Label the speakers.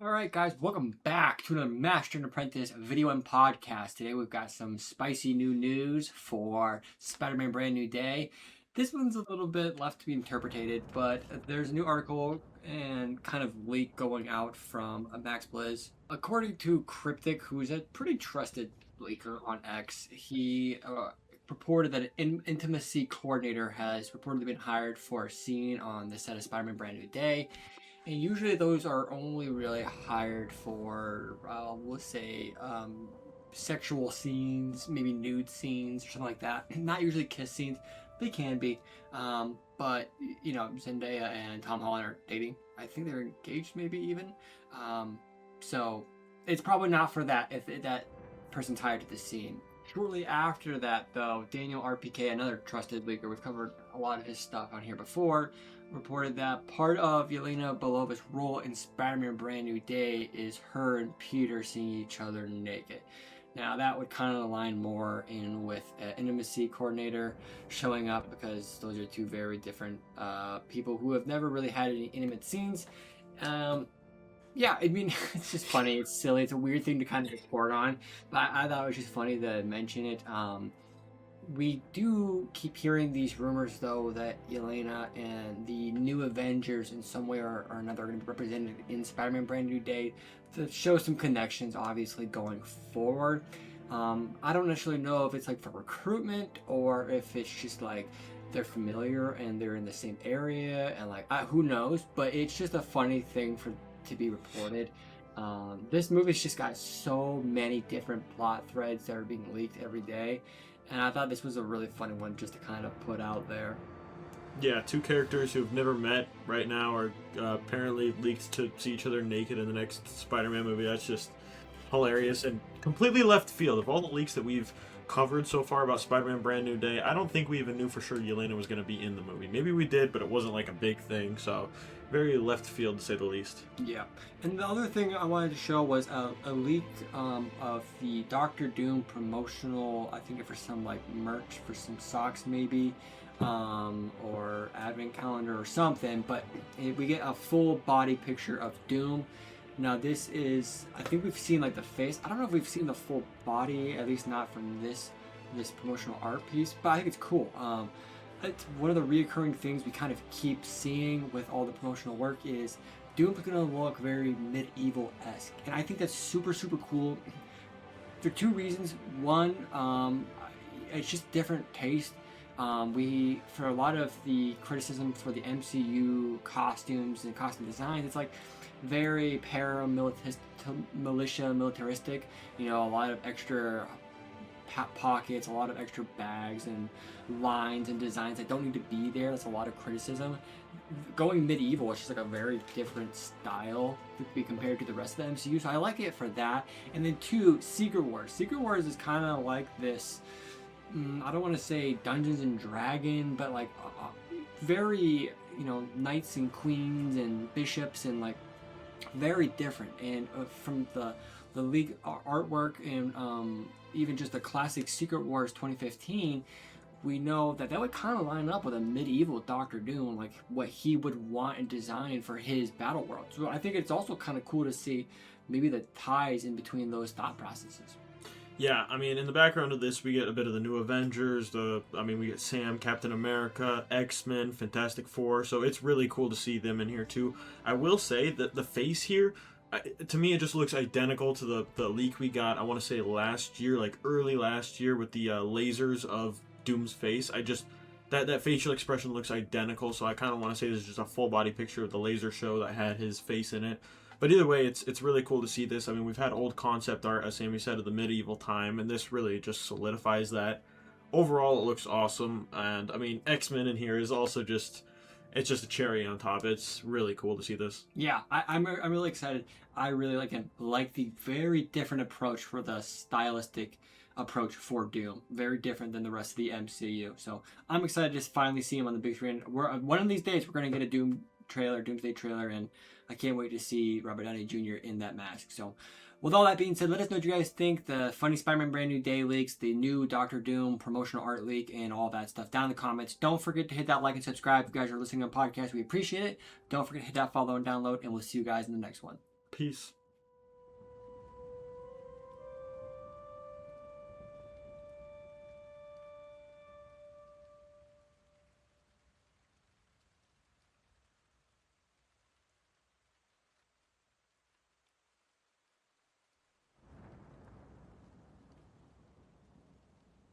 Speaker 1: Alright guys, welcome back to another Master and Apprentice video and podcast. Today we've got some spicy new news for Spider-Man Brand New Day. This one's a little bit left to be interpreted, but there's a new article and kind of leak going out from Max Blizz. According to Cryptic, who's a pretty trusted leaker on X, he reported that an intimacy coordinator has reportedly been hired for a scene on the set of Spider-Man Brand New Day. And usually those are only really hired for, let's say, sexual scenes, maybe nude scenes or something like that. Not usually kiss scenes. They can be. But, Zendaya and Tom Holland are dating. I think they're engaged maybe even. So it's probably not for that if that person's hired to the scene. Shortly after that, though, Daniel RPK, another trusted leaker, we've covered a lot of his stuff on here before, reported that part of Yelena Belova's role in Spider-Man Brand New Day is her and Peter seeing each other naked. Now that would kind of align more in with an intimacy coordinator showing up, because those are two very different people who have never really had any intimate scenes. Yeah, I mean, it's just funny. It's silly. It's a weird thing to kind of report on, but I thought it was just funny to mention it. We do keep hearing these rumors, though, that Yelena and the new Avengers in some way or another are going to be represented in Spider-Man Brand New Day to show some connections, obviously, going forward. I don't necessarily know if it's like for recruitment or if it's just like they're familiar and they're in the same area and like, who knows, but it's just a funny thing to be reported. This movie's just got so many different plot threads that are being leaked every day, and I thought this was a really funny one just to kind of put out there.
Speaker 2: Yeah, two characters who've never met right now are apparently leaked to see each other naked in the next Spider-Man movie. That's just hilarious and completely left field. Of all the leaks that we've covered so far about Spider-Man Brand New Day, I don't think we even knew for sure Yelena was going to be in the movie. Maybe we did, but it wasn't like a big thing, so very left field to say the least.
Speaker 1: Yeah, and the other thing I wanted to show was a leak of the Doctor Doom promotional, I think for some like merch for some socks maybe, or advent calendar or something, but we get a full body picture of Doom. Now this is, I think we've seen like the face. I don't know if we've seen the full body, at least not from this promotional art piece, but I think it's cool. It's one of the reoccurring things we kind of keep seeing with all the promotional work is Doom's going to look very medieval-esque, and I think that's super, super cool for two reasons. One, it's just different taste. For a lot of the criticism for the MCU costumes and costume designs, it's like very militaristic, a lot of extra pockets, a lot of extra bags and lines and designs that don't need to be there. That's a lot of criticism. Going medieval, it's just like a very different style to be compared to the rest of the MCU, so I like it for that. And then two, Secret Wars. Secret Wars is kind of like this, I don't want to say Dungeons and Dragon, but like very, knights and queens and bishops and like very different. And from the League artwork and even just the classic Secret Wars 2015, we know that would kind of line up with a medieval Doctor Doom, like what he would want and design for his battle world. So I think it's also kind of cool to see maybe the ties in between those thought processes.
Speaker 2: Yeah, I mean, in the background of this, we get a bit of the new Avengers. We get Sam, Captain America, X-Men, Fantastic Four. So it's really cool to see them in here too. I will say that the face here, to me, it just looks identical to the leak we got, I want to say last year, like early last year, with the lasers of Doom's face. That facial expression looks identical, so I kind of want to say this is just a full body picture of the laser show that had his face in it. But either way, it's really cool to see this. I mean, we've had old concept art, as Sammy said, of the medieval time, and this really just solidifies that. Overall, it looks awesome, and I mean, X-Men in here is also just, it's just a cherry on top. It's really cool to see this.
Speaker 1: Yeah, I'm really excited. I really like the very different approach for the stylistic approach for Doom. Very different than the rest of the MCU. So I'm excited to just finally see him on the big screen. One of these days we're going to get a Doomsday trailer, and I can't wait to see Robert Downey Jr. in that mask. So with all that being said, let us know what you guys think. The funny Spider-Man Brand New Day leaks, the new Doctor Doom promotional art leak, and all that stuff down in the comments. Don't forget to hit that like and subscribe. If you guys are listening on podcast, we appreciate it. Don't forget to hit that follow and download, and we'll see you guys in the next one.
Speaker 2: Peace.